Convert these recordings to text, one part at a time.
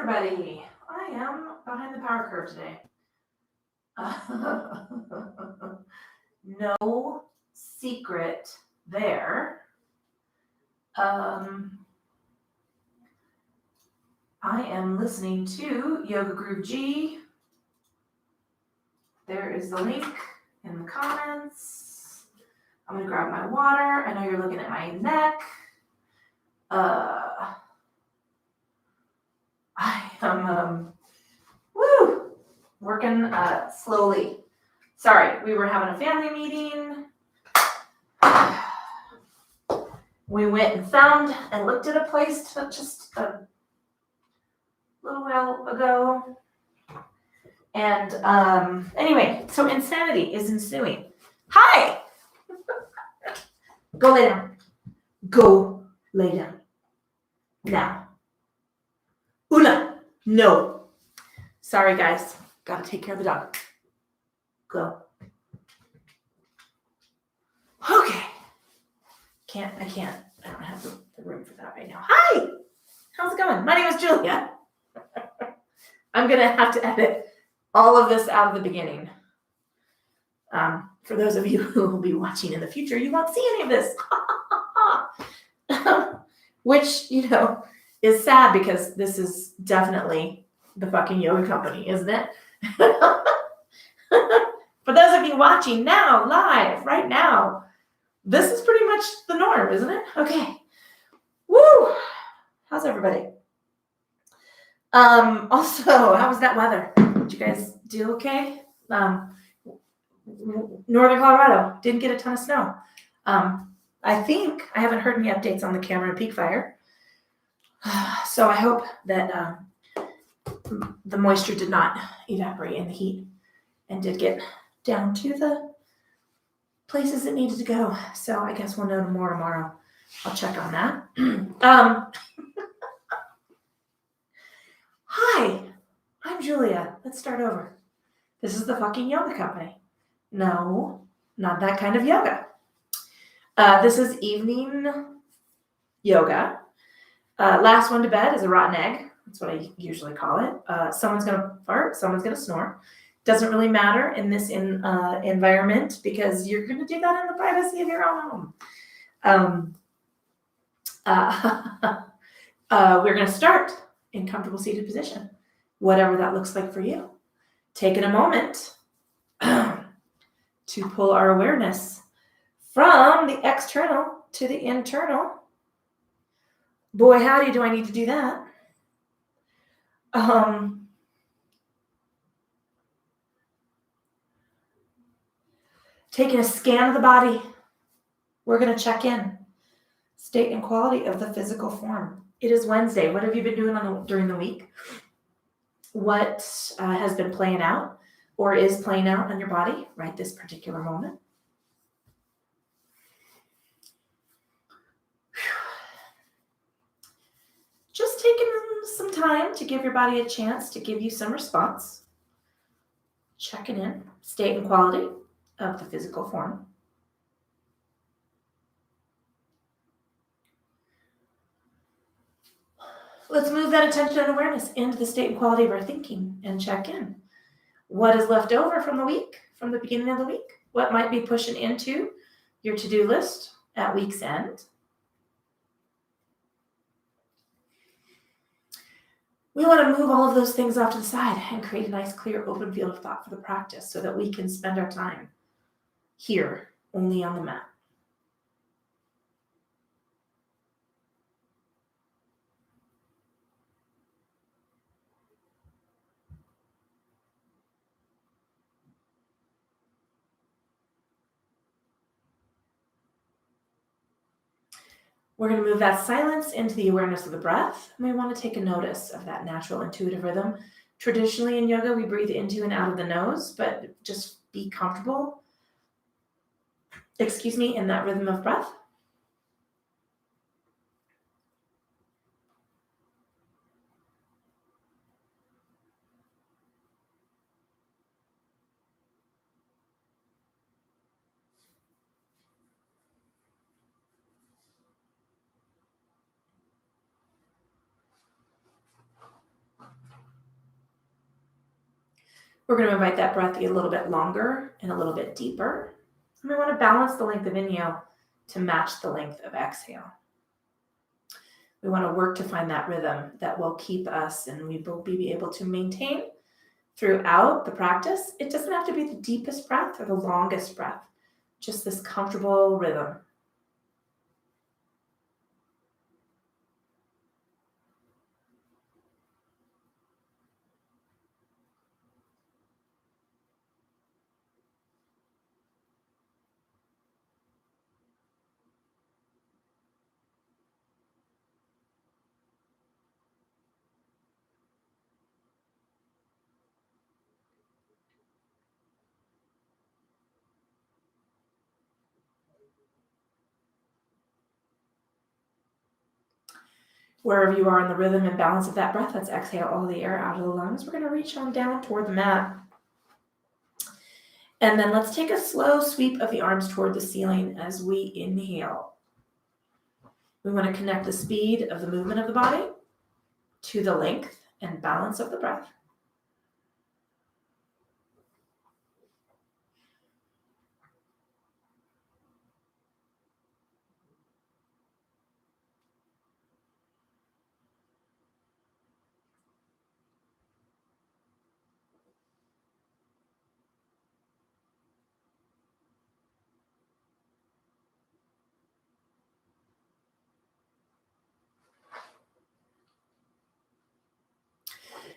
everybody. I am behind the power curve today. No secret there. I am listening to Yoga Groove G. There is the link in the comments. I'm going to grab my water. I know you're looking at my neck. I am working slowly. Sorry, we were having a family meeting. We went and found and looked at a place just a little while ago. And anyway, so insanity is ensuing. Hi! Go lay down. Go lay down. Now. Una, no. Sorry, guys. Got to take care of the dog. Go. Okay. I can't. I don't have the room for that right now. Hi! How's it going? My name is Julia. I'm going to have to edit all of this out of the beginning. For those of you who will be watching in the future, you won't see any of this. Which, is sad because this is definitely the fucking yoga company, isn't it? For those of you watching now, live, right now, this is pretty much the norm, isn't it? Okay. Woo! How's everybody? Also, how was that weather? Did you guys do okay? Northern Colorado didn't get a ton of snow. I think I haven't heard any updates on the Cameron Peak fire. So I hope that the moisture did not evaporate in the heat and did get down to the places it needed to go. So I guess we'll know more tomorrow. I'll check on that. Hi, I'm Julia. Let's start over. This is the fucking yoga company. No, not that kind of yoga. This is evening yoga. Last one to bed is a rotten egg. That's what I usually call it. Someone's going to fart. Someone's going to snore. Doesn't really matter in this environment because you're going to do that in the privacy of your own home. We're going to start in comfortable seated position, whatever that looks like for you. Taking a moment to pull our awareness from the external to the internal. Boy, howdy, do I need to do that. Taking a scan of the body. We're going to check in. State and quality of the physical form. It is Wednesday. What have you been doing during the week? What has been playing out or is playing out on your body right this particular moment? Just taking some time to give your body a chance to give you some response. Checking in, state and quality of the physical form. Let's move that attention and awareness into the state and quality of our thinking and check in. What is left over from the week, from the beginning of the week? What might be pushing into your to-do list at week's end? We want to move all of those things off to the side and create a nice, clear, open field of thought for the practice so that we can spend our time here, only on the mat. We're going to move that silence into the awareness of the breath. And we want to take a notice of that natural intuitive rhythm. Traditionally in yoga, we breathe into and out of the nose, but just be comfortable, in that rhythm of breath. We're going to invite that breath to get a little bit longer and a little bit deeper. And we want to balance the length of inhale to match the length of exhale. We want to work to find that rhythm that will keep us and we will be able to maintain throughout the practice. It doesn't have to be the deepest breath or the longest breath, just this comfortable rhythm. Wherever you are in the rhythm and balance of that breath, let's exhale all the air out of the lungs. We're going to reach on down toward the mat. And then let's take a slow sweep of the arms toward the ceiling as we inhale. We want to connect the speed of the movement of the body to the length and balance of the breath.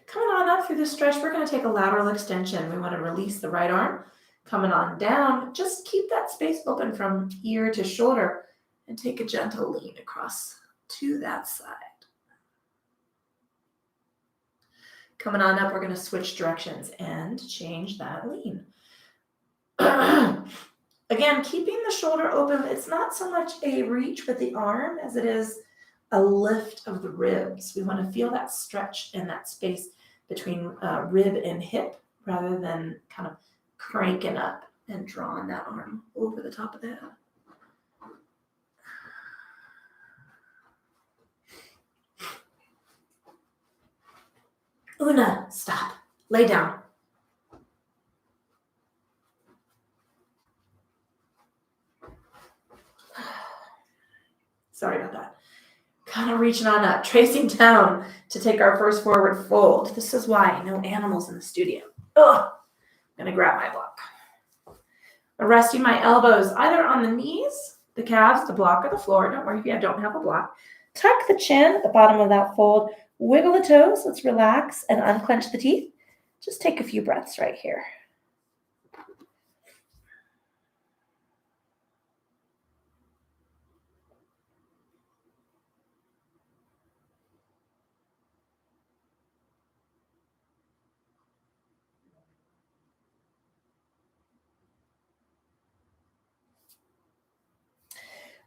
Coming on up through the stretch, we're going to take a lateral extension. We want to release the right arm. Coming on down, just keep that space open from ear to shoulder and take a gentle lean across to that side. Coming on up, we're going to switch directions and change that lean. Again, keeping the shoulder open, it's not so much a reach with the arm as it is a lift of the ribs. We want to feel that stretch in that space between rib and hip rather than kind of cranking up and drawing that arm over the top of the head. Una, stop. Lay down. Sorry about that. Kind of reaching on up, tracing down to take our first forward fold. This is why no animals in the studio. Ugh. I'm going to grab my block. I'm resting my elbows either on the knees, the calves, the block, or the floor. Don't worry if you don't have a block. Tuck the chin at the bottom of that fold. Wiggle the toes. Let's relax and unclench the teeth. Just take a few breaths right here.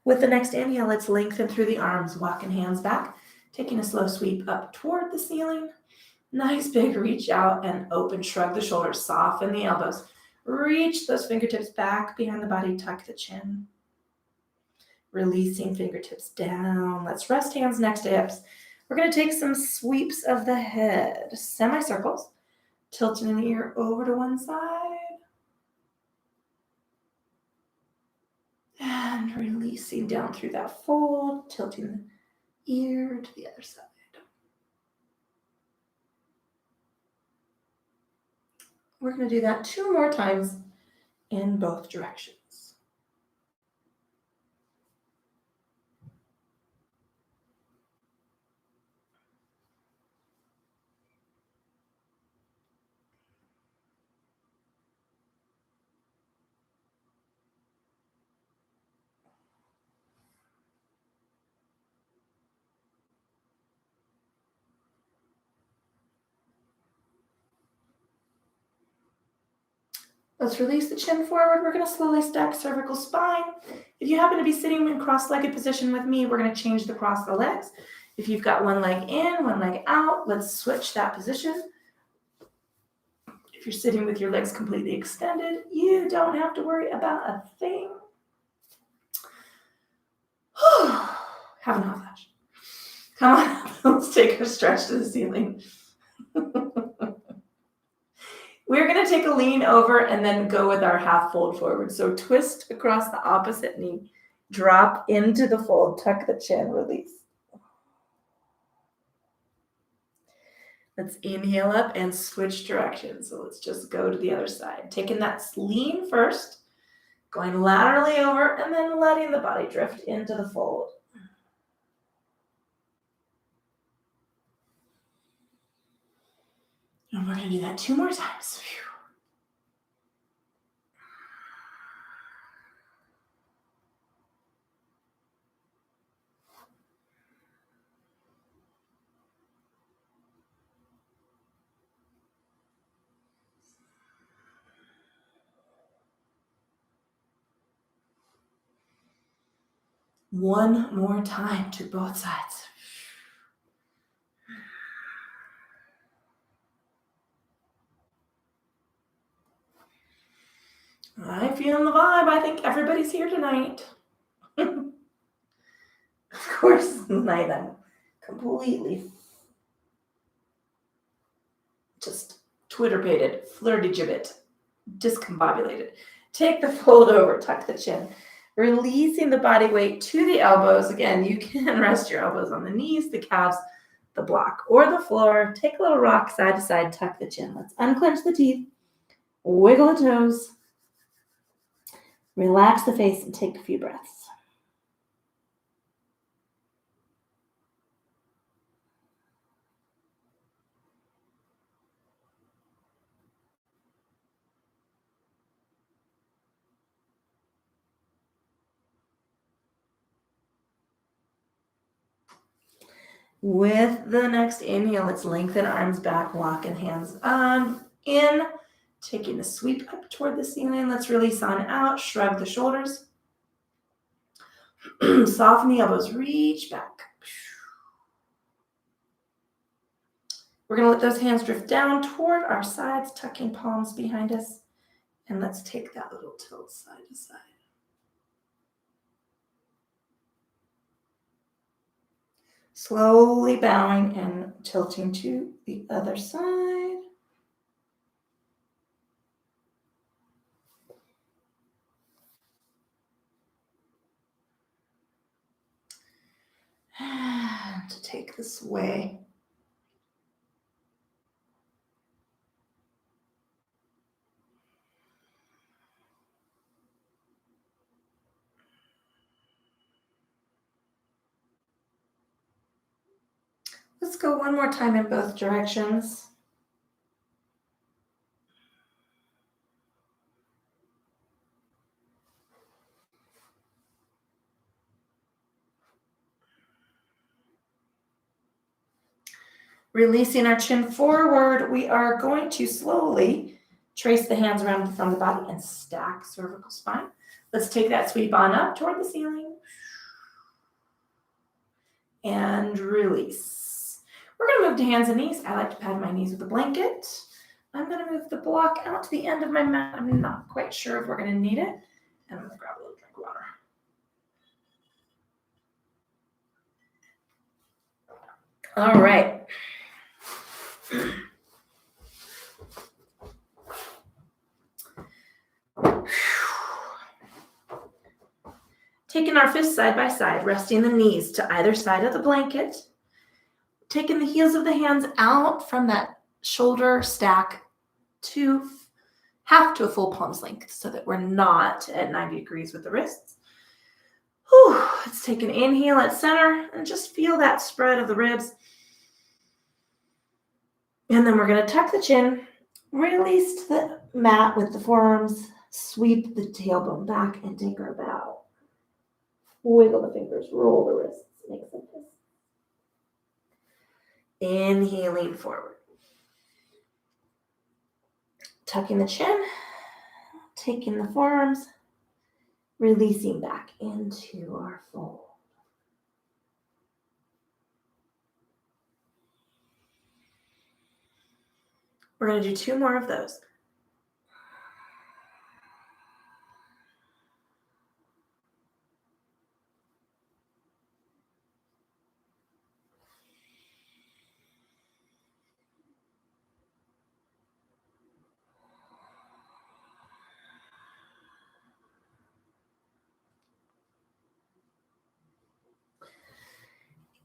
With the next inhale, let's lengthen through the arms, walking hands back, taking a slow sweep up toward the ceiling. Nice big reach out and open, shrug the shoulders, soften the elbows. Reach those fingertips back behind the body, tuck the chin. Releasing fingertips down. Let's rest hands next to hips. We're going to take some sweeps of the head, semicircles, tilting the ear over to one side. And releasing down through that fold, tilting the ear to the other side. We're going to do that 2 more times in both directions. Let's release the chin forward. We're going to slowly stack cervical spine. If you happen to be sitting in cross-legged position with me, we're going to change the cross of the legs. If you've got one leg in, one leg out, let's switch that position. If you're sitting with your legs completely extended, you don't have to worry about a thing. Have an hot flash. Come on, let's take a stretch to the ceiling. We're going to take a lean over and then go with our half fold forward. So twist across the opposite knee, drop into the fold, tuck the chin, release. Let's inhale up and switch directions. So let's just go to the other side. Taking that lean first, going laterally over, and then letting the body drift into the fold. And we're going to do that 2 more times. One more time to both sides. I'm feeling the vibe. I think everybody's here tonight. Of course, tonight I'm completely just Twitter-pated, flirty gibbet, discombobulated. Take the fold over, tuck the chin, releasing the body weight to the elbows. Again, you can rest your elbows on the knees, the calves, the block, or the floor. Take a little rock side to side, tuck the chin. Let's unclench the teeth, wiggle the toes, relax the face, and take a few breaths. With the next inhale, let's lengthen arms back, locking hands in, taking a sweep up toward the ceiling. Let's release on out, shrug the shoulders. Soften the elbows, reach back. We're going to let those hands drift down toward our sides, tucking palms behind us. And let's take that little tilt side to side. Slowly bowing and tilting to the other side. And to take the sway. Let's go one more time in both directions. Releasing our chin forward, we are going to slowly trace the hands around the front of the body and stack cervical spine. Let's take that sweep on up toward the ceiling. And release. We're going to move to hands and knees. I like to pad my knees with a blanket. I'm going to move the block out to the end of my mat. I'm not quite sure if we're going to need it. And I'm going to grab a little drink of water. All right. Taking our fists side by side, resting the knees to either side of the blanket. Taking the heels of the hands out from that shoulder stack to half to a full palm's length so that we're not at 90 degrees with the wrists. Whew. Let's take an inhale at center and just feel that spread of the ribs. And then we're going to tuck the chin, release the mat with the forearms, sweep the tailbone back, and take our bow. Wiggle the fingers, roll the wrists, make some kiss. Inhaling forward. Tucking the chin, taking the forearms, releasing back into our fold. We're going to do 2 more of those.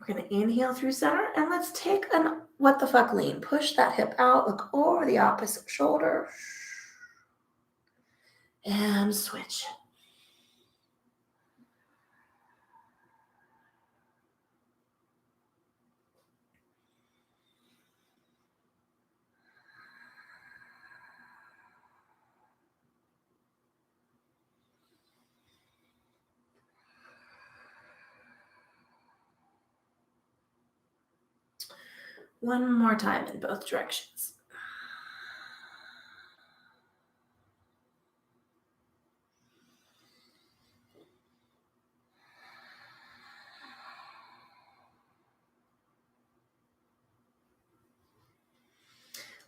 We're going to inhale through center, and let's take an what the fuck lean. Push that hip out, look over the opposite shoulder, and switch. One more time in both directions.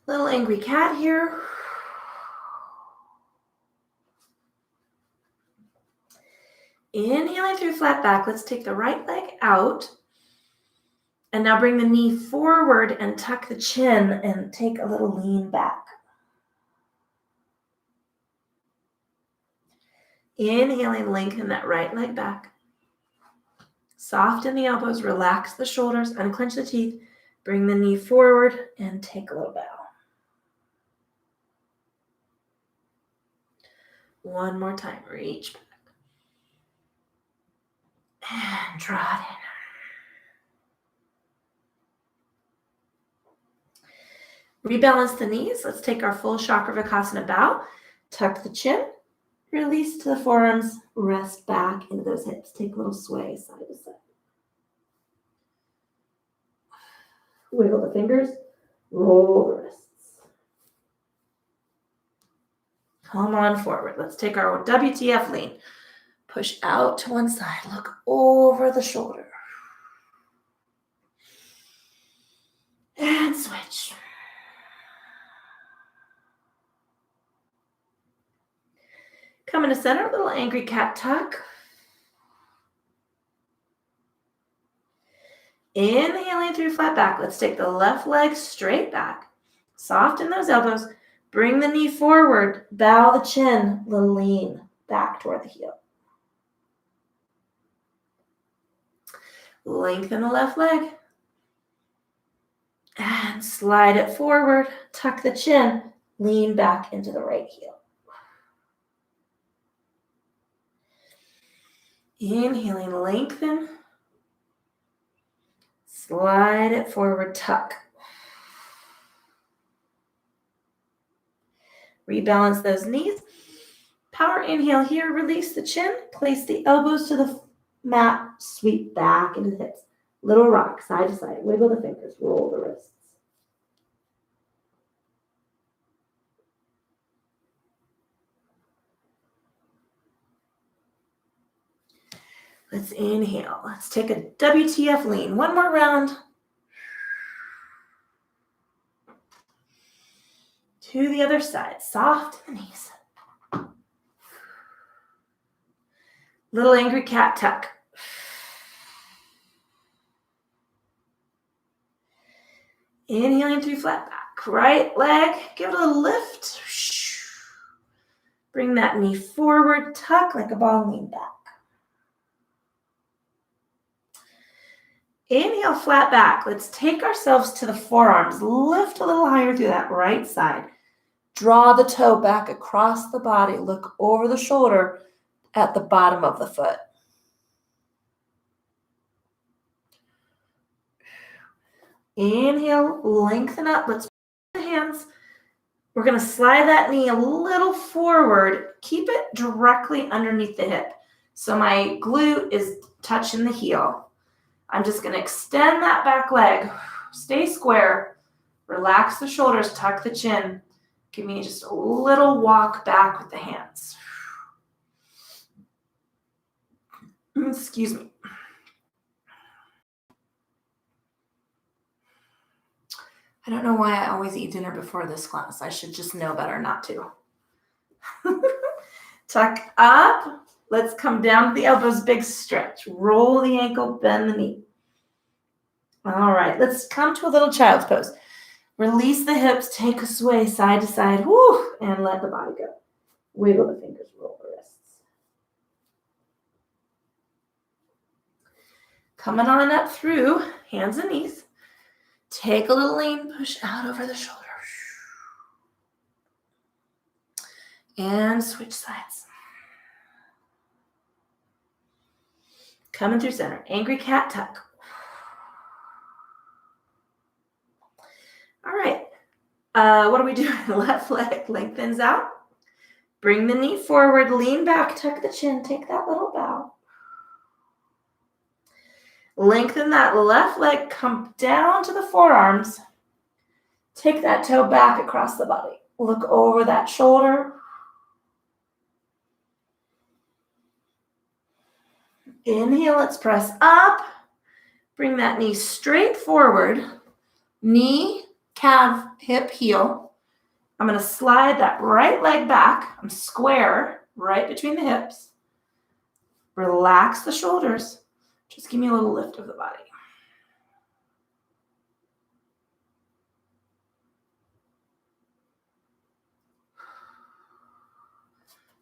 Little angry cat here. Inhaling through flat back. Let's take the right leg out. And now bring the knee forward and tuck the chin and take a little lean back. Inhaling, lengthen that right leg back. Soften the elbows, relax the shoulders, unclench the teeth. Bring the knee forward and take a little bow. One more time, reach back. And draw it in. Rebalance the knees. Let's take our full Chakravarkasana bow. Tuck the chin. Release to the forearms. Rest back into those hips. Take a little sway side to side. Wiggle the fingers. Roll the wrists. Come on forward. Let's take our WTF lean. Push out to one side. Look over the shoulder. And switch. Come into center, little angry cat tuck. Inhaling through flat back. Let's take the left leg straight back. Soften those elbows. Bring the knee forward. Bow the chin. Little lean back toward the heel. Lengthen the left leg. And slide it forward. Tuck the chin. Lean back into the right heel. Inhaling, lengthen. Slide it forward, tuck. Rebalance those knees. Power inhale here, release the chin. Place the elbows to the mat, sweep back into the hips. Little rock, side to side. Wiggle the fingers, roll the wrists. Let's inhale. Let's take a WTF lean. One more round. To the other side. Soft in the knees. Little angry cat tuck. Inhaling through flat back. Right leg. Give it a lift. Bring that knee forward. Tuck like a ball. Lean back. Inhale, flat back. Let's take ourselves to the forearms. Lift a little higher through that right side. Draw the toe back across the body. Look over the shoulder at the bottom of the foot. Inhale, lengthen up. Let's put the hands. We're going to slide that knee a little forward. Keep it directly underneath the hip. So my glute is touching the heel. I'm just going to extend that back leg. Stay square. Relax the shoulders. Tuck the chin. Give me just a little walk back with the hands. Excuse me. I don't know why I always eat dinner before this class. I should just know better not to. Tuck up. Let's come down to the elbows, big stretch. Roll the ankle, bend the knee. All right, let's come to a little child's pose. Release the hips, take a sway side to side, and let the body go. Wiggle the fingers, roll the wrists. Coming on up through hands and knees. Take a little lean, push out over the shoulder. And switch sides. Coming through center. Angry cat tuck. All right. What are we doing? Left leg lengthens out. Bring the knee forward. Lean back. Tuck the chin. Take that little bow. Lengthen that left leg. Come down to the forearms. Take that toe back across the body. Look over that shoulder. Inhale, let's press up. Bring that knee straight forward. Knee, calf, hip, heel. I'm going to slide that right leg back. I'm square right between the hips. Relax the shoulders. Just give me a little lift of the body.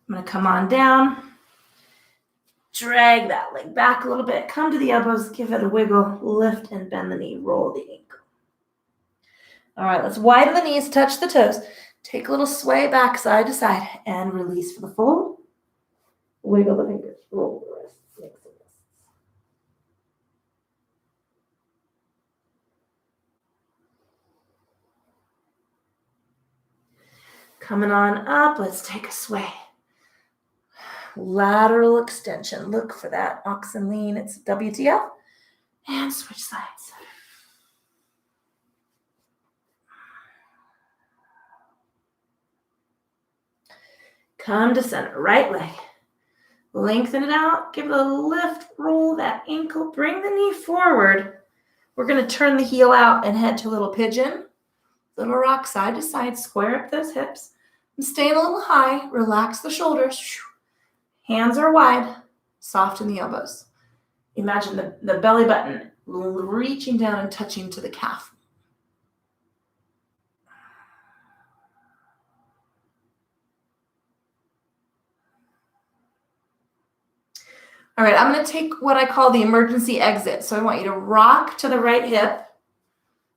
I'm going to come on down. Drag that leg back a little bit. Come to the elbows. Give it a wiggle. Lift and bend the knee. Roll the ankle. All right, let's widen the knees. Touch the toes. Take a little sway back side to side. And release for the fold. Wiggle the fingers. Roll the wrists. Mix the wrists. Coming on up. Let's take a sway. Lateral extension. Look for that oxen lean. It's WTF. And switch sides. Come to center. Right leg. Lengthen it out. Give it a lift. Roll that ankle. Bring the knee forward. We're going to turn the heel out and head to a little pigeon. Little rock side to side. Square up those hips. I'm staying a little high. Relax the shoulders. Hands are wide, soften the elbows. Imagine the belly button reaching down and touching to the calf. All right, I'm going to take what I call the emergency exit. So I want you to rock to the right hip.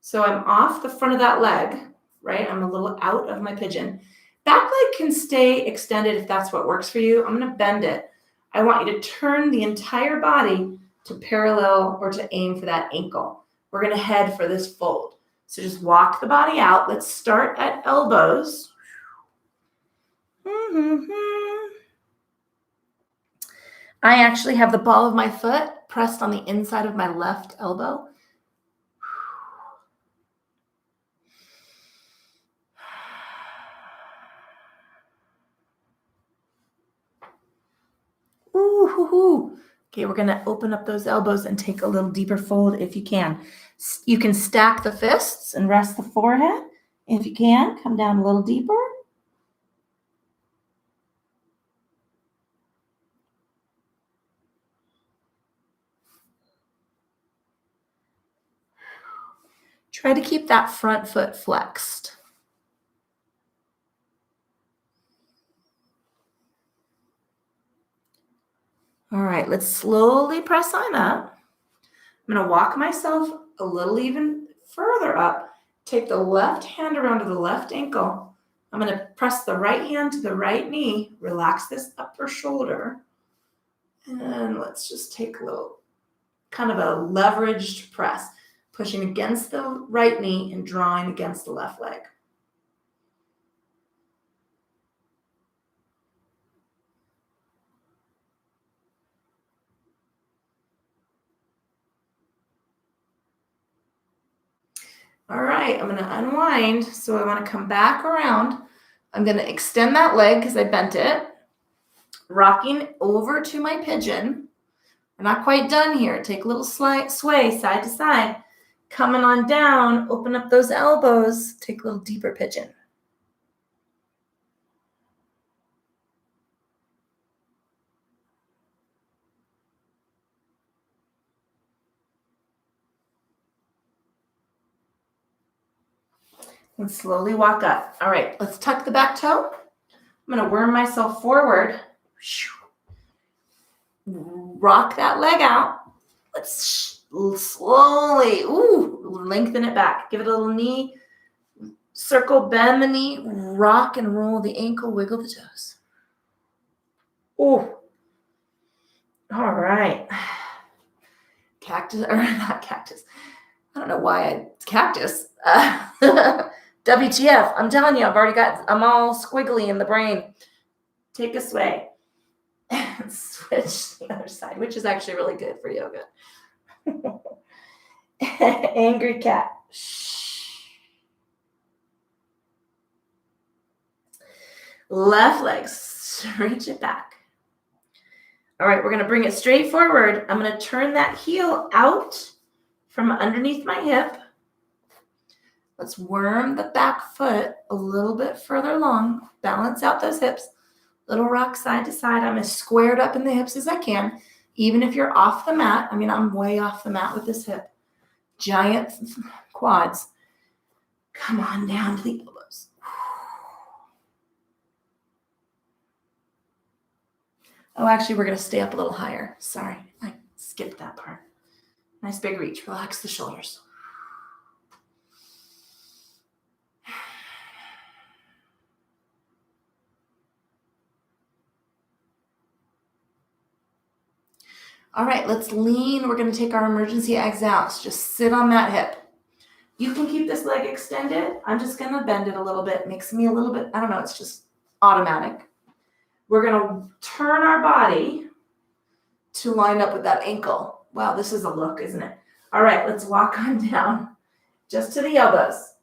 So I'm off the front of that leg, right? I'm a little out of my pigeon. Back leg can stay extended if that's what works for you. I'm going to bend it. I want you to turn the entire body to parallel or to aim for that ankle. We're going to head for this fold. So just walk the body out. Let's start at elbows. I actually have the ball of my foot pressed on the inside of my left elbow. Okay, we're going to open up those elbows and take a little deeper fold if you can. You can stack the fists and rest the forehead. If you can, come down a little deeper. Try to keep that front foot flexed. All right, let's slowly press on up. I'm going to walk myself a little even further up. Take the left hand around to the left ankle. I'm going to press the right hand to the right knee. Relax this upper shoulder. And let's just take a little kind of a leveraged press, pushing against the right knee and drawing against the left leg. All right, I'm going to unwind. So I want to come back around. I'm going to extend that leg because I bent it. Rocking over to my pigeon. We're not quite done here. Take a little sway side to side. Coming on down, open up those elbows. Take a little deeper pigeon. And slowly walk up. All right, let's tuck the back toe. I'm going to worm myself forward. Rock that leg out. Let's Slowly, lengthen it back. Give it a little knee. Circle, bend the knee, rock and roll the ankle, wiggle the toes. Ooh. All right. Cactus, or not cactus. I don't know why it's cactus. WTF. I'm telling you, I'm all squiggly in the brain. Take a sway. Switch the other side, which is actually really good for yoga. Angry cat. Left leg, reach it back. All right, we're going to bring it straight forward. I'm going to turn that heel out from underneath my hip. Let's worm the back foot a little bit further along. Balance out those hips. Little rock side to side. I'm as squared up in the hips as I can. Even if you're off the mat. I mean, I'm way off the mat with this hip. Giant quads. Come on down to the elbows. Oh, actually, we're going to stay up a little higher. Sorry, I skipped that part. Nice big reach. Relax the shoulders. All right, let's lean. We're going to take our emergency eggs out. So just sit on that hip. You can keep this leg extended. I'm just going to bend it a little bit. Makes me a little bit, I don't know, it's just automatic. We're going to turn our body to line up with that ankle. Wow, this is a look, isn't it? All right, let's walk on down just to the elbows.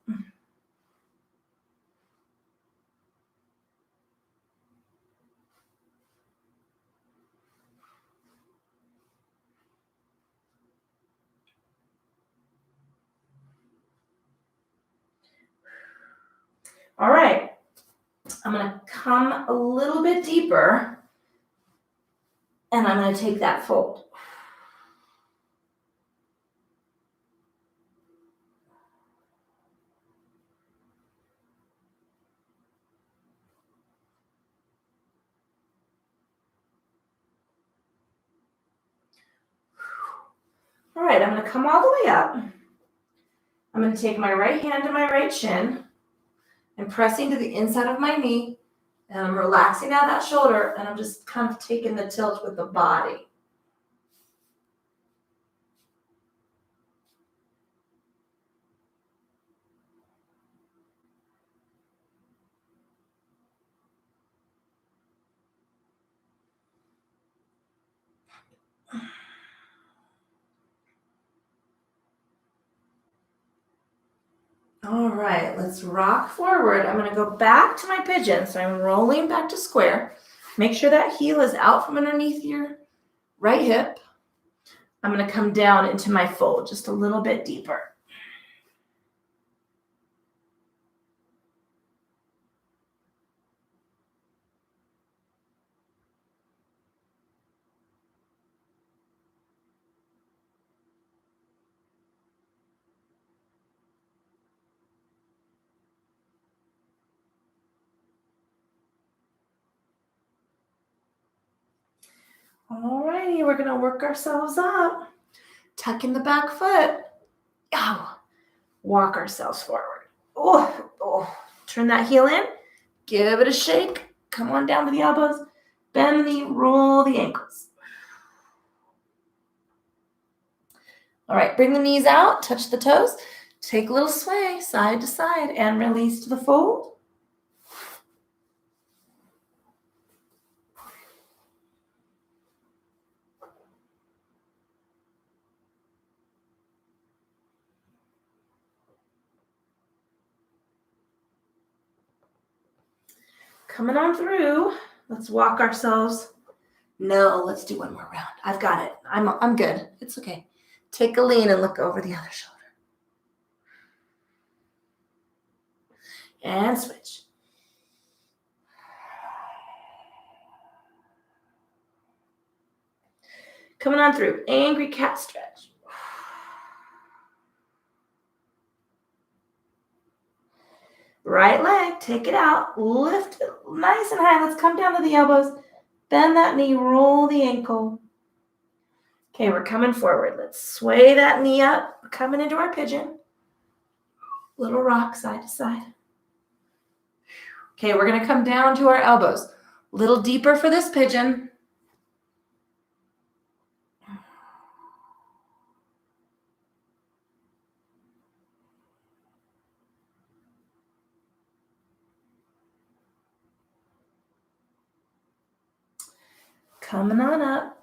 All right, I'm going to come a little bit deeper, and I'm going to take that fold. All right, I'm going to come all the way up. I'm going to take my right hand to my right shin and pressing to the inside of my knee, and I'm relaxing out that shoulder, and I'm just kind of taking the tilt with the body. All right, let's rock forward. I'm going to go back to my pigeon. So I'm rolling back to square. Make sure that heel is out from underneath your right hip. I'm going to come down into my fold just a little bit deeper. All righty, we're going to work ourselves up. Tuck in the back foot. Ow. Walk ourselves forward. Oh. Turn that heel in. Give it a shake. Come on down to the elbows. Bend the knee, roll the ankles. All right, bring the knees out, touch the toes. Take a little sway side to side and release to the fold. Coming on through, let's walk ourselves. No, let's do one more round. I've got it. I'm good. It's okay. Take a lean and look over the other shoulder. And switch. Coming on through, angry cat stretch. Right leg, take it out, lift it nice and high. Let's come down to the elbows, bend that knee, roll the ankle. Okay, we're coming forward. Let's sway that knee up. We're coming into our pigeon. Little rock side to side. Okay, we're going to come down to our elbows. A little deeper for this pigeon. Coming on up.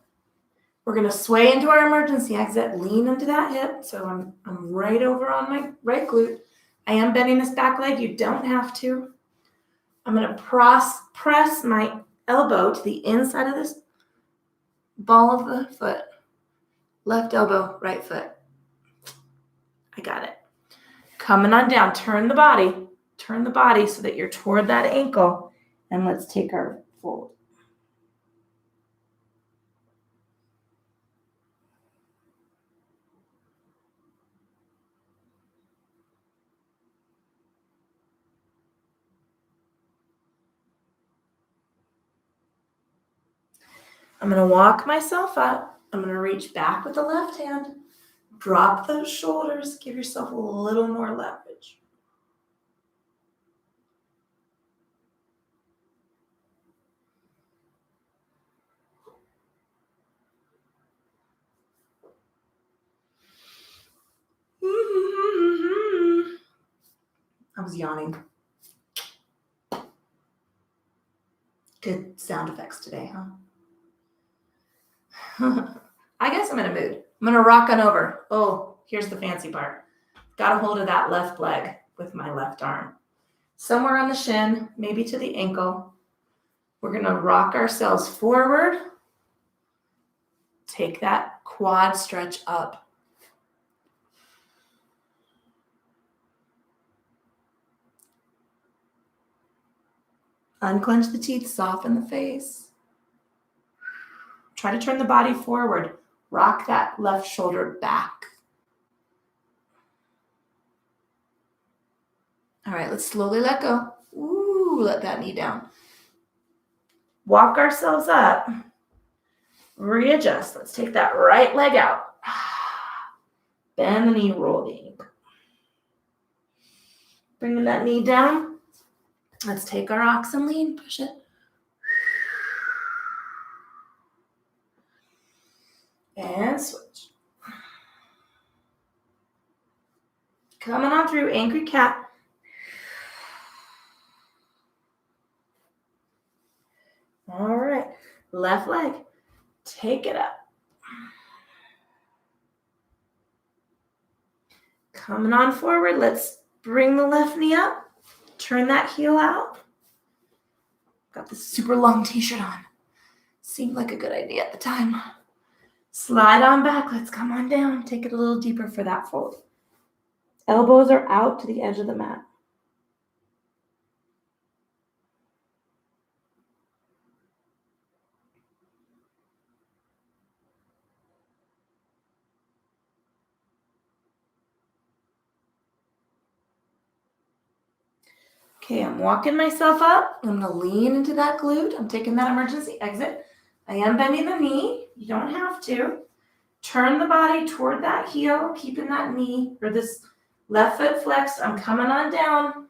We're going to sway into our emergency exit, lean into that hip. So I'm right over on my right glute. I am bending this back leg. You don't have to. I'm going to press my elbow to the inside of this ball of the foot. Left elbow, right foot. I got it. Coming on down. Turn the body. Turn the body so that you're toward that ankle. And let's take our fold. I'm going to walk myself up. I'm going to reach back with the left hand. Drop those shoulders. Give yourself a little more leverage. I was yawning. Good sound effects today, huh? I guess I'm in a mood. I'm going to rock on over. Oh, here's the fancy part. Got a hold of that left leg with my left arm. Somewhere on the shin, maybe to the ankle. We're going to rock ourselves forward. Take that quad stretch up. Unclench the teeth, soften the face. Try to turn the body forward. Rock that left shoulder back. All right, let's slowly let go. Ooh, let that knee down. Walk ourselves up. Readjust. Let's take that right leg out. Bend the knee, roll the ankle. Bringing that knee down. Let's take our ox and lean, push it. And switch. Coming on through, angry cat. All right, left leg. Take it up. Coming on forward, let's bring the left knee up. Turn that heel out. Got this super long t-shirt on. Seemed like a good idea at the time. Slide on back. Let's come on down. Take it a little deeper for that fold. Elbows are out to the edge of the mat. Okay, I'm walking myself up. I'm going to lean into that glute. I'm taking that emergency exit. I am bending the knee. You don't have to. Turn the body toward that heel, keeping that knee or this left foot flexed. I'm coming on down.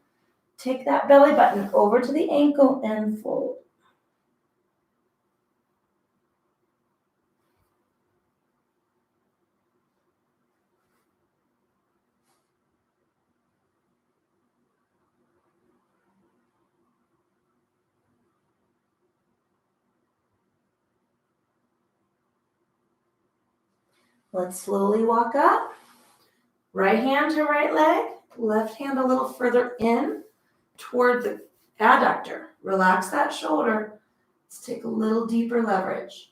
Take that belly button over to the ankle and fold. Let's slowly walk up. Right hand to right leg. Left hand a little further in toward the adductor. Relax that shoulder. Let's take a little deeper leverage.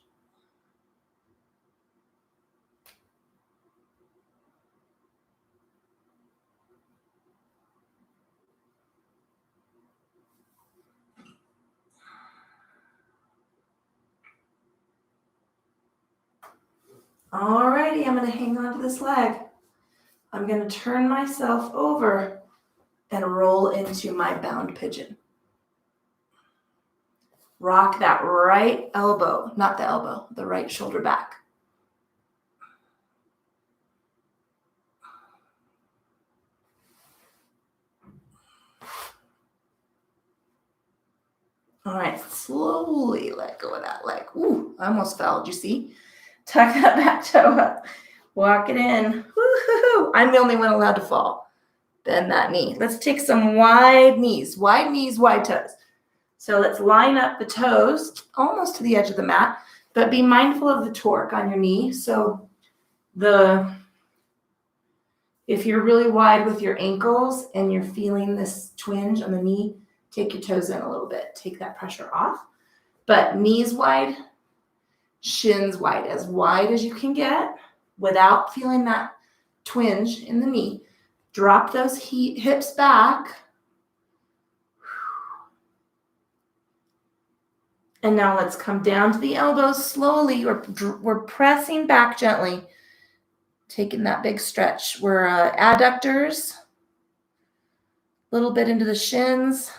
Alrighty, I'm going to hang on to this leg. I'm going to turn myself over and roll into my bound pigeon. Rock that right elbow, not the elbow, the right shoulder back. All right, slowly let go of that leg. Ooh, I almost fell. Did you see? Tuck that back toe up. Walk it in. Woo-hoo-hoo. I'm the only one allowed to fall. Bend that knee. Let's take some wide knees, wide toes. So let's line up the toes almost to the edge of the mat, but be mindful of the torque on your knee. So if you're really wide with your ankles and you're feeling this twinge on the knee, take your toes in a little bit. Take that pressure off. But knees wide, shins wide as you can get without feeling that twinge in the knee. Drop those hips back. And now let's come down to the elbows slowly. We're pressing back gently, taking that big stretch. We're adductors, a little bit into the shins.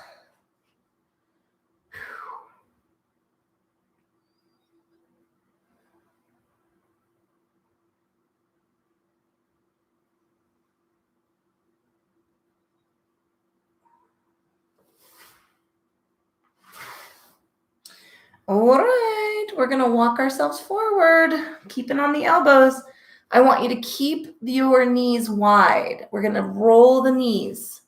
All right, we're going to walk ourselves forward, keeping on the elbows. I want you to keep your knees wide. We're going to roll the knees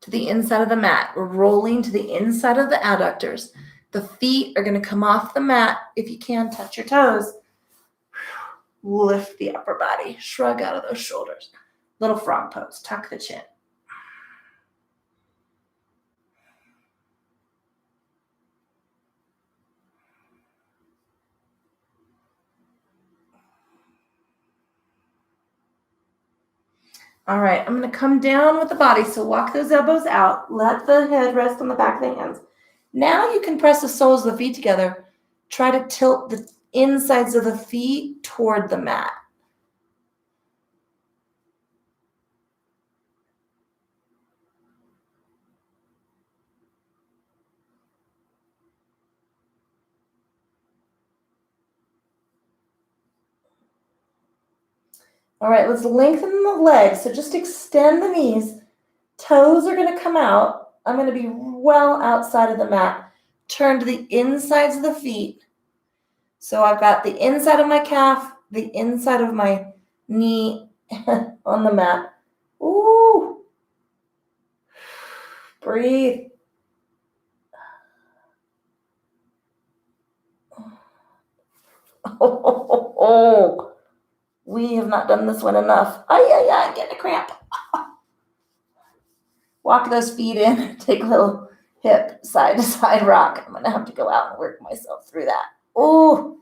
to the inside of the mat. We're rolling to the inside of the adductors. The feet are going to come off the mat. If you can, touch your toes. Lift the upper body. Shrug out of those shoulders. Little frog pose. Tuck the chin. All right, I'm going to come down with the body. So walk those elbows out. Let the head rest on the back of the hands. Now you can press the soles of the feet together. Try to tilt the insides of the feet toward the mat. All right, let's lengthen the legs. So just extend the knees. Toes are going to come out. I'm going to be well outside of the mat. Turn to the insides of the feet. So I've got the inside of my calf, the inside of my knee on the mat. Ooh. Breathe. Oh, we have not done this one enough. I'm getting a cramp. Walk those feet in. Take a little hip side to side rock. I'm going to have to go out and work myself through that. Oh.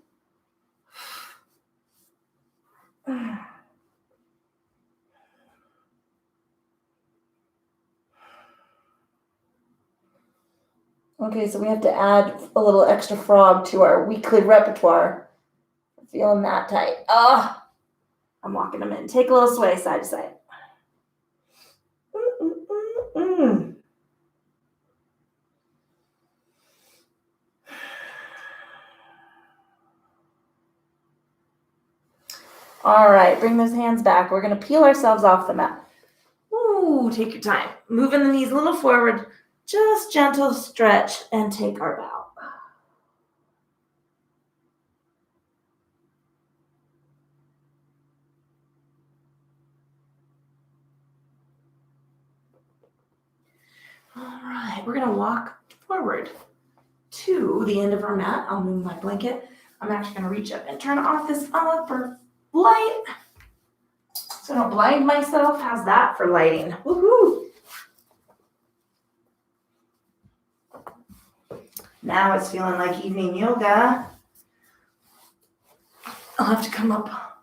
Okay, so we have to add a little extra frog to our weekly repertoire. I'm feeling that tight. Oh, I'm walking them in. Take a little sway side to side. All right, bring those hands back. We're going to peel ourselves off the mat. Ooh, take your time. Moving the knees a little forward. Just gentle stretch and take our bow. All right, we're going to walk forward to the end of our mat. I'll move my blanket. I'm actually going to reach up and turn off this upper light so I don't blind myself. How's that for lighting? Woohoo! Now it's feeling like evening yoga. I'll have to come up.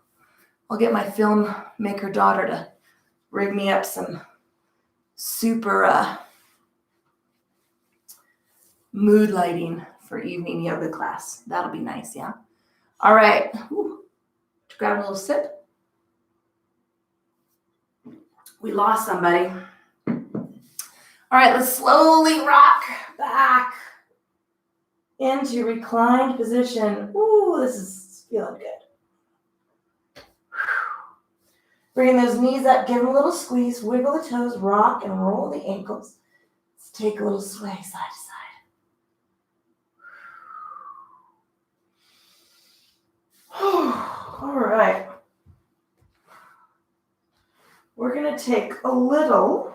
I'll get my filmmaker daughter to rig me up some super mood lighting for evening yoga class. That'll be nice, yeah? All right. Grab a little sip. We lost somebody. All right, let's slowly rock back into reclined position. Ooh, this is feeling good. Bring those knees up, give them a little squeeze, wiggle the toes, rock and roll the ankles. Let's take a little sway side to side. All right. We're going to take a little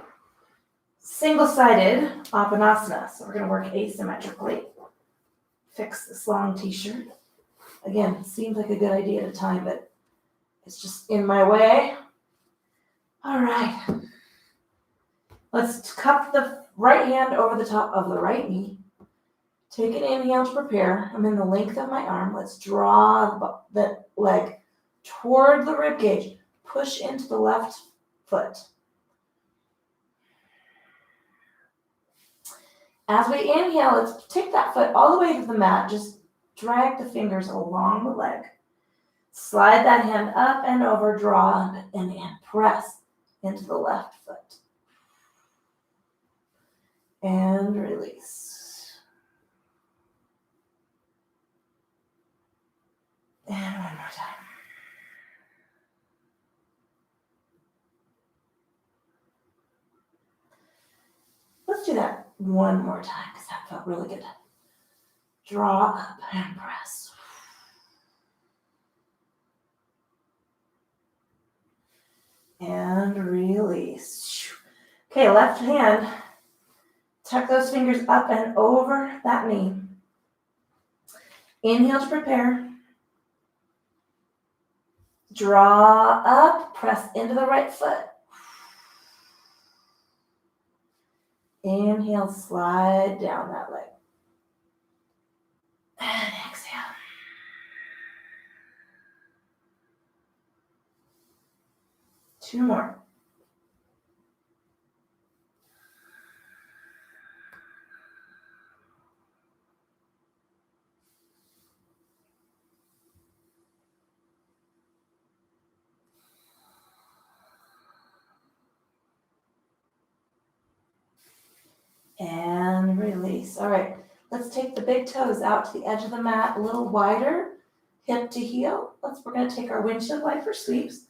single-sided Apanasana. So we're going to work asymmetrically. Fix this long t-shirt. Again, seems like a good idea at a time, but it's just in my way. All right. Let's cup the right hand over the top of the right knee. Take an inhale to prepare. I'm in the length of my arm. Let's draw the leg toward the rib cage. Push into the left foot. As we inhale, let's take that foot all the way to the mat. Just drag the fingers along the leg. Slide that hand up and over, draw and press into the left foot. And release. And one more time. Let's do that one more time because that felt really good. Draw up and press. And release. Okay, left hand. Tuck those fingers up and over that knee. Inhale to prepare. Draw up, press into the right foot. Inhale, slide down that leg. And exhale. Two more. And release. All right, let's take the big toes out to the edge of the mat, a little wider, hip to heel. We're going to take our windshield wiper sweeps.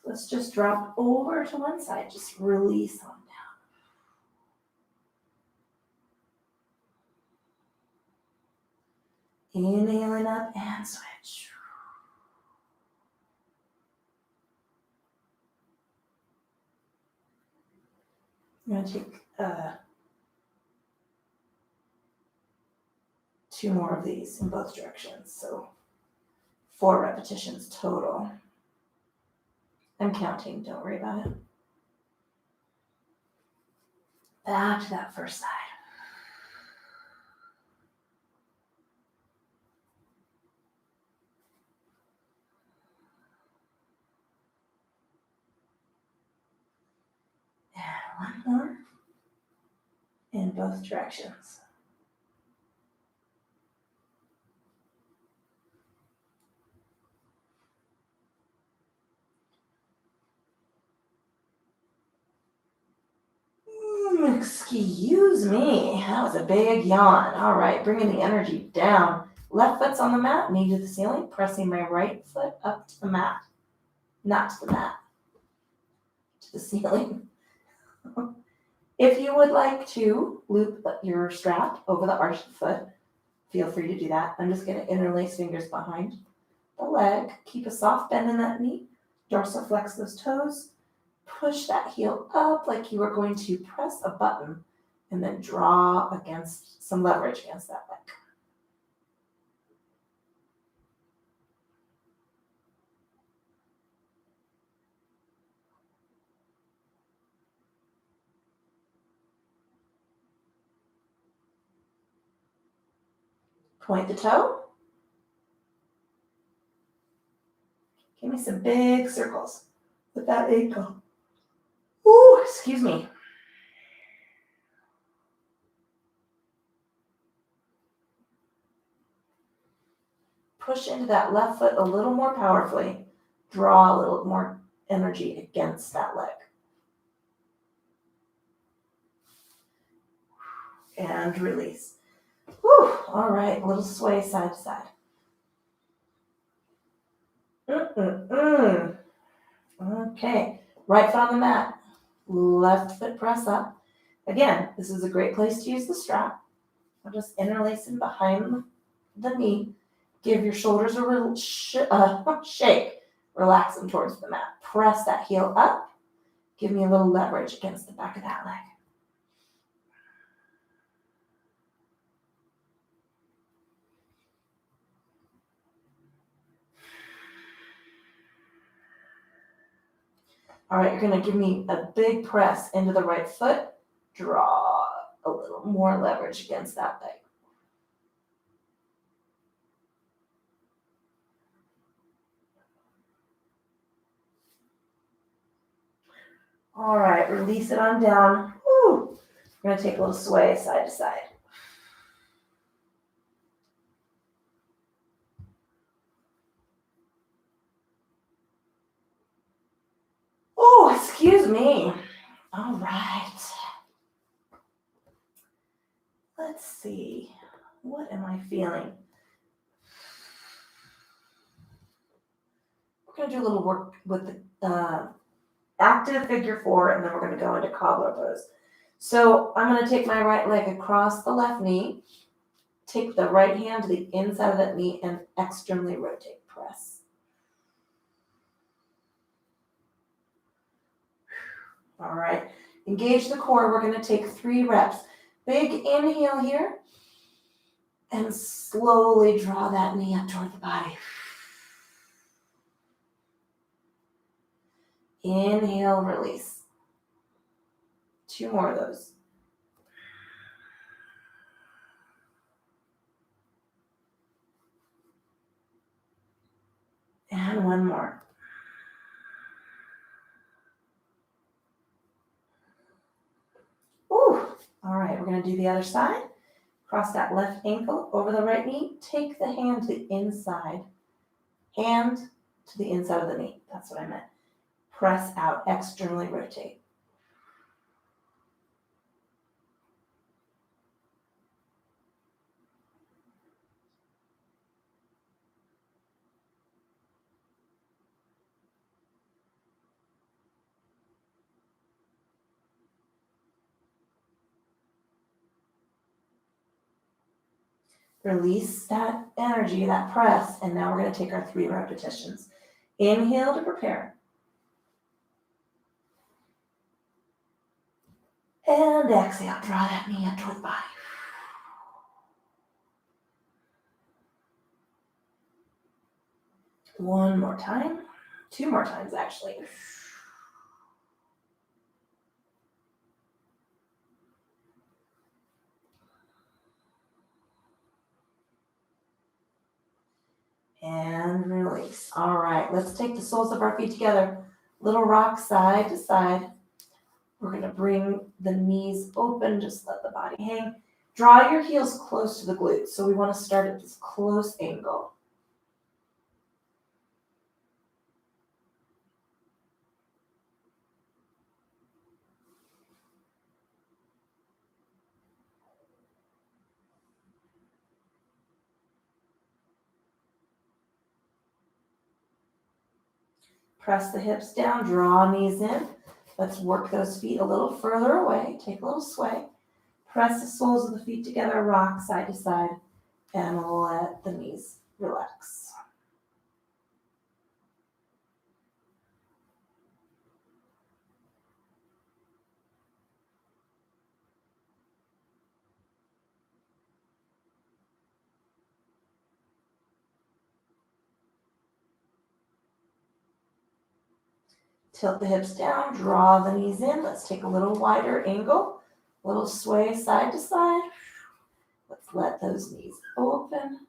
Let's just drop over to one side, just release on down. Inhaling up and switch. I'm going to take 2 more of these in both directions. So 4 repetitions total. I'm counting, don't worry about it. Back to that first side. And one more in both directions. Excuse me, that was a big yawn. All right, bringing the energy down. Left foot's on the mat, knee to the ceiling, pressing my right foot up to the mat. Not to the mat, to the ceiling. If you would like to loop your strap over the arch of the foot, feel free to do that. I'm just going to interlace fingers behind the leg. Keep a soft bend in that knee. Dorsiflex those toes. Push that heel up like you are going to press a button and then draw against some leverage against that leg. Point the toe. Give me some big circles with that ankle. Ooh, excuse me. Push into that left foot a little more powerfully. Draw a little more energy against that leg. And release. Whew, all right, a little sway side to side. Okay, right foot on the mat, left foot press up. Again, this is a great place to use the strap. I'm just interlacing behind the knee. Give your shoulders a little shake. Relax them towards the mat. Press that heel up. Give me a little leverage against the back of that leg. All right, you're going to give me a big press into the right foot. Draw a little more leverage against that leg. All right, release it on down. Woo. We're going to take a little sway side to side. Oh, excuse me. All right. Let's see. What am I feeling? We're going to do a little work with the active figure 4, and then we're going to go into cobbler pose. So I'm going to take my right leg across the left knee, take the right hand to the inside of that knee, and externally rotate, press. All right, engage the core. We're going to take 3 reps. Big inhale here, and slowly draw that knee up toward the body. Inhale, release. 2 more of those. And 1 more. Ooh. All right, we're going to do the other side. Cross that left ankle over the right knee. Take the hand to the inside. Hand to the inside of the knee. That's what I meant. Press out, externally rotate. Release that energy, that press, and now we're going to take our 3 repetitions. Inhale to prepare. And exhale, draw that knee up toward the body. One more time. 2 more times, actually. And release. All right, let's take the soles of our feet together. Little rock side to side. We're going to bring the knees open, just let the body hang. Draw your heels close to the glutes. So we want to start at this close angle. Press the hips down, draw knees in. Let's work those feet a little further away. Take a little sway. Press the soles of the feet together, rock side to side, and let the knees relax. Tilt the hips down, draw the knees in. Let's take a little wider angle, a little sway side to side. Let's let those knees open.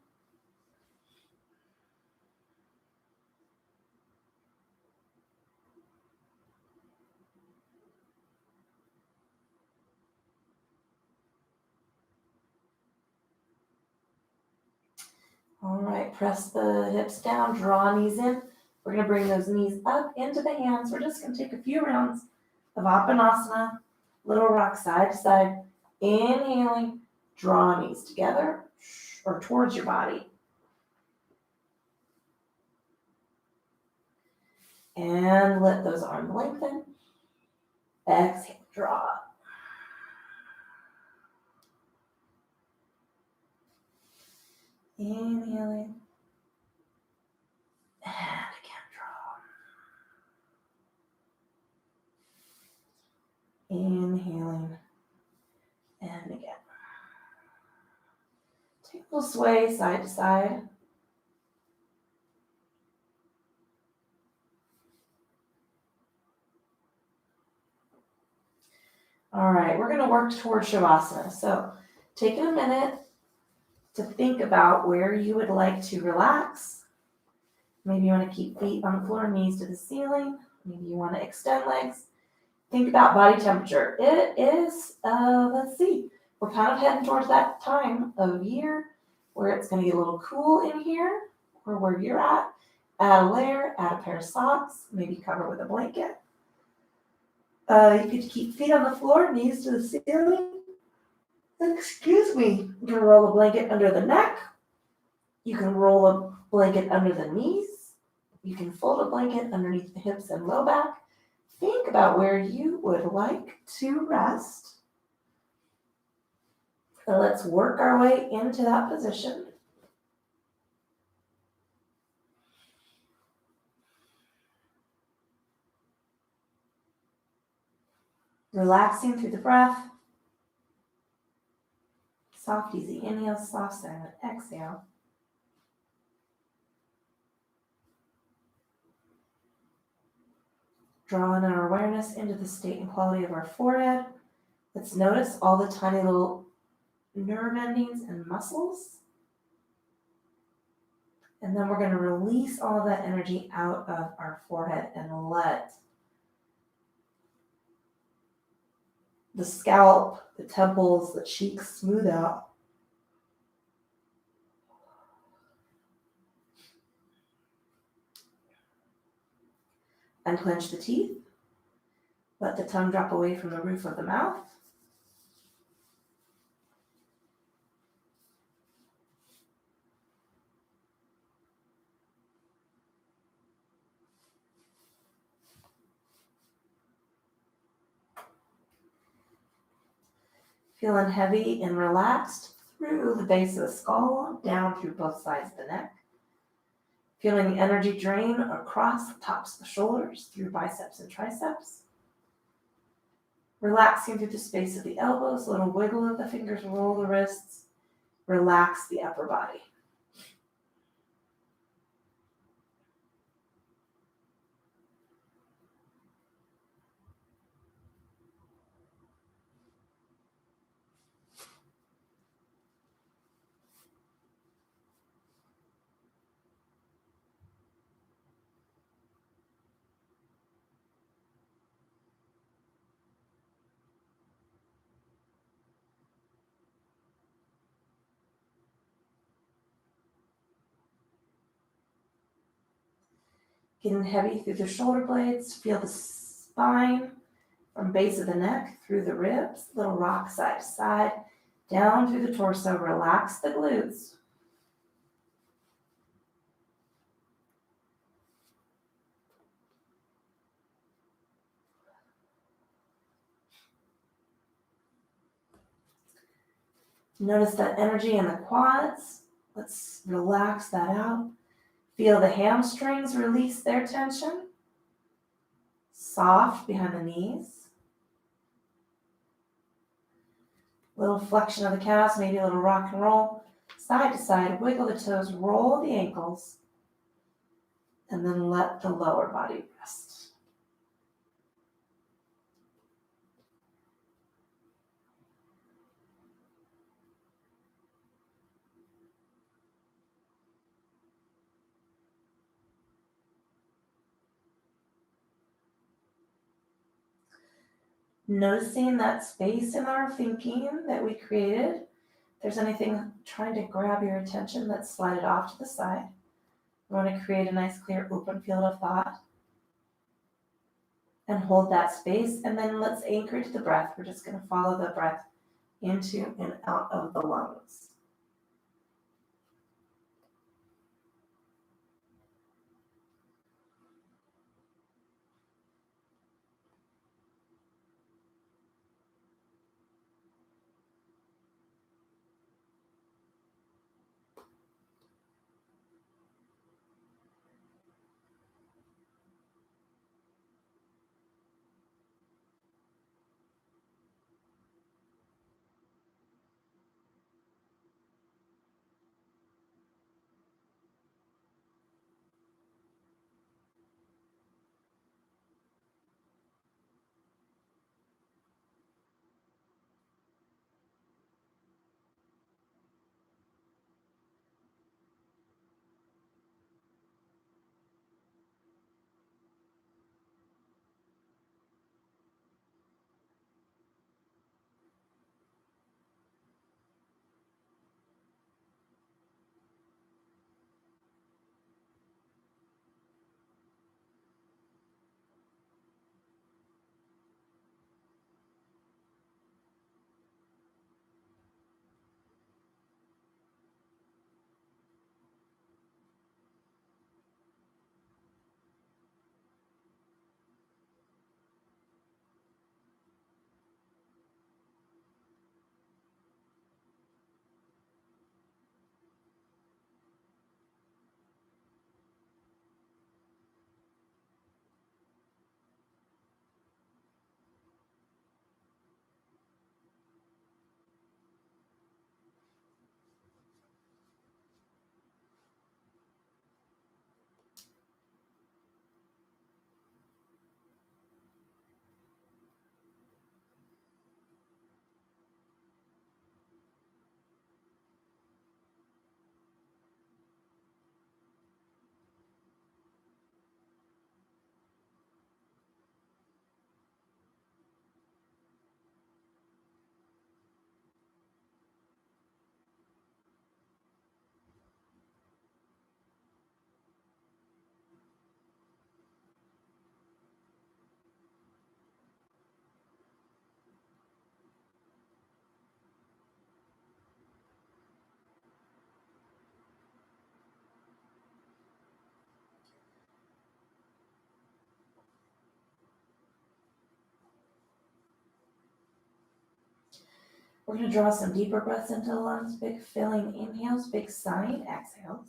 All right, press the hips down, draw knees in. We're going to bring those knees up into the hands. We're just going to take a few rounds of Apanasana, little rock side to side. Inhaling, draw knees together or towards your body. And let those arms lengthen. Exhale, draw. Inhaling And again, draw. Inhaling. And again. Take a little sway side to side. All right, we're going to work towards Shavasana. So taking a minute to think about where you would like to relax. Maybe you want to keep feet on the floor, knees to the ceiling. Maybe you want to extend legs. Think about body temperature. It is, let's see, we're kind of heading towards that time of year where it's going to get a little cool in here or where you're at. Add a layer, add a pair of socks, maybe cover with a blanket. You could keep feet on the floor, knees to the ceiling. Excuse me. You can roll a blanket under the neck. You can roll a blanket under the knees. You can fold a blanket underneath the hips and low back. Think about where you would like to rest. And let's work our way into that position. Relaxing through the breath. Soft, easy inhale, soft, silent exhale. Drawing our awareness into the state and quality of our forehead. Let's notice all the tiny little nerve endings and muscles. And then we're going to release all of that energy out of our forehead and let the scalp, the temples, the cheeks smooth out. Unclench the teeth. Let the tongue drop away from the roof of the mouth. Feeling heavy and relaxed through the base of the skull, down through both sides of the neck. Feeling the energy drain across the tops of the shoulders, through biceps and triceps. Relaxing through the space of the elbows, a little wiggle of the fingers, roll the wrists. Relax the upper body. Getting heavy through the shoulder blades. Feel the spine from base of the neck through the ribs. Little rock side to side. Down through the torso. Relax the glutes. Notice that energy in the quads. Let's relax that out. Feel the hamstrings release their tension. Soft behind the knees. Little flexion of the calves, maybe a little rock and roll. Side to side, wiggle the toes, roll the ankles. And then let the lower body rest. Noticing that space in our thinking that we created. If there's anything trying to grab your attention, let's slide it off to the side. We want to create a nice, clear, open field of thought. And hold that space. And then let's anchor to the breath. We're just going to follow the breath into and out of the lungs. We're going to draw some deeper breaths into the lungs. Big filling inhales, big sighing exhales.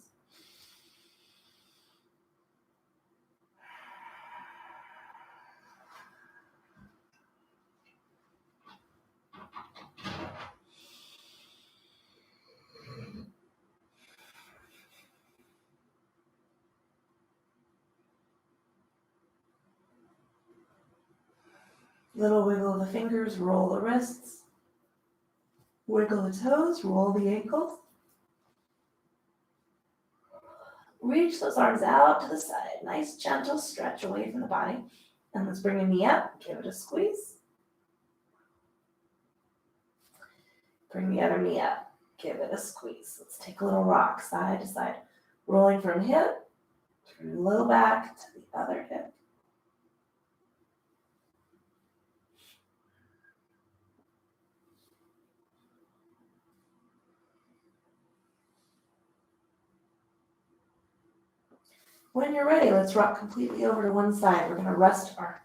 Little wiggle of the fingers, roll the wrists. Wiggle the toes, roll the ankles. Reach those arms out to the side. Nice gentle stretch away from the body. And let's bring a knee up. Give it a squeeze. Bring the other knee up. Give it a squeeze. Let's take a little rock side to side. Rolling from hip through low back to the other hip. When you're ready, let's rock completely over to one side. We're going to rest our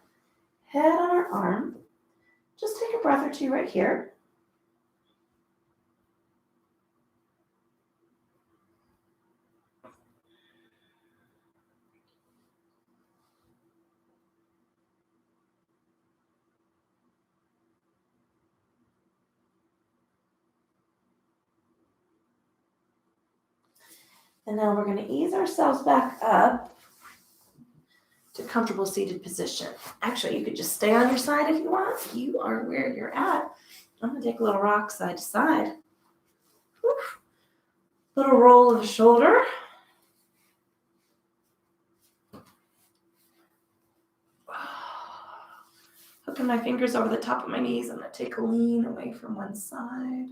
head on our arm. Just take a breath or two right here. And now we're going to ease ourselves back up to comfortable seated position. Actually, you could just stay on your side if you want. You are where you're at. I'm going to take a little rock side to side. Whew. Little roll of the shoulder. Hooking my fingers over the top of my knees. I'm going to take a lean away from one side.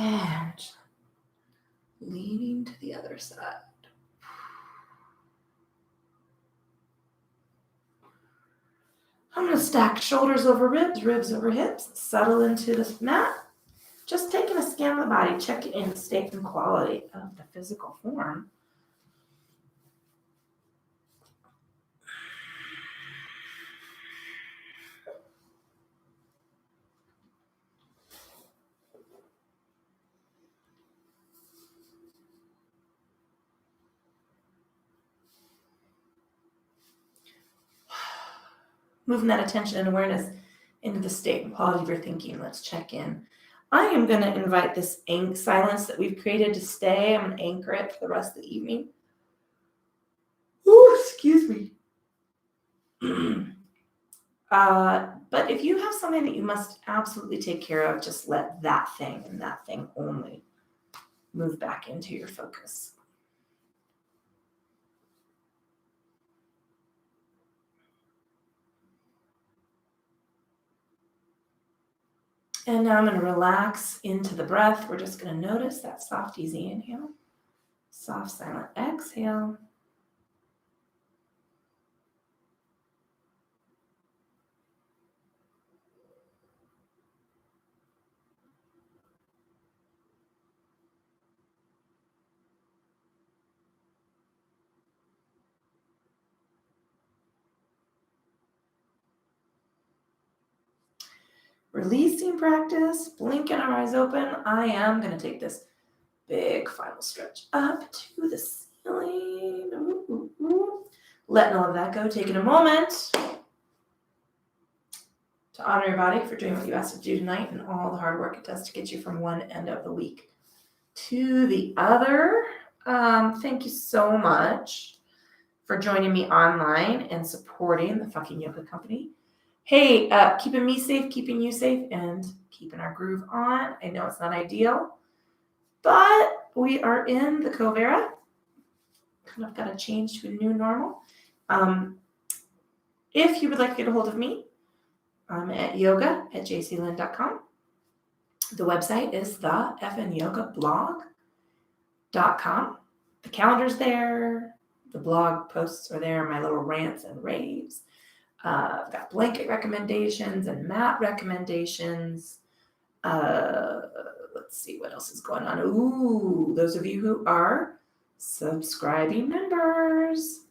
And leaning to the other side. I'm going to stack shoulders over ribs, ribs over hips, settle into this mat. Just taking a scan of the body, check in state and quality of the physical form. Moving that attention and awareness into the state and quality of your thinking. Let's check in. I am going to invite this silence that we've created to stay. I'm going to anchor it for the rest of the evening. Ooh, excuse me. But if you have something that you must absolutely take care of, just let that thing and that thing only move back into your focus. And now I'm going to relax into the breath. We're just going to notice that soft, easy inhale, soft, silent exhale. Releasing practice, blinking our eyes open. I am going to take this big final stretch up to the ceiling. Ooh, ooh, ooh. Letting all of that go. Taking a moment to honor your body for doing what you asked it to do tonight and all the hard work it does to get you from one end of the week to the other. Thank you so much for joining me online and supporting the fucking yoga company. Hey, keeping me safe, keeping you safe, and keeping our groove on. I know it's not ideal, but we are in the COVID era. Kind of got to change to a new normal. If you would like to get a hold of me, I'm at yoga@jclynn.com. The website is the fnyogablog.com. The calendar's there. The blog posts are there. My little rants and raves. I've got blanket recommendations and mat recommendations. Let's see what else is going on. Ooh, those of you who are subscribing members.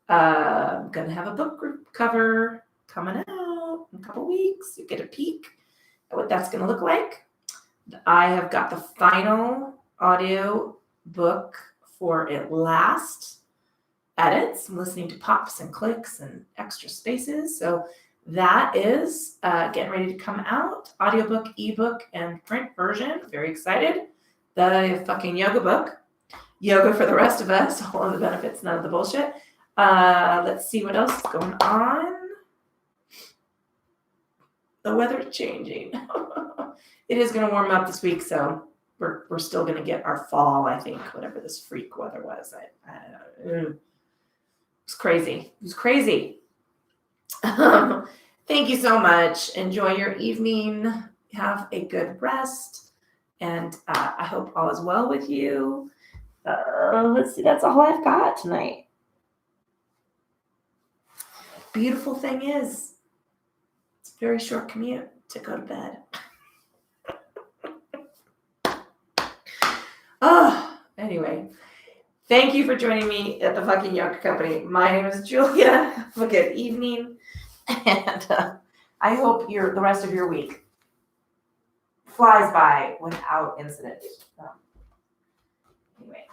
I'm going to have a book group cover coming out. in a couple weeks. You get a peek at what that's going to look like. I have got the final audio book for It Last edits. I'm listening to pops and clicks and extra spaces. So that is getting ready to come out. Audiobook, ebook, and print version. Very excited. The fucking yoga book. Yoga for the rest of us. All of the benefits, none of the bullshit. Let's see what else is going on. The weather's changing. It is going to warm up this week, so we're still going to get our fall, I think, whatever this freak weather was. It was crazy. It was crazy. Thank you so much. Enjoy your evening. Have a good rest. And I hope all is well with you. Let's see. That's all I've got tonight. Beautiful thing is, it's a very short commute to go to bed. Anyway, thank you for joining me at the fucking yoga company. My name is Julia. Have a good evening. And I hope the rest of your week flies by without incident. Anyway.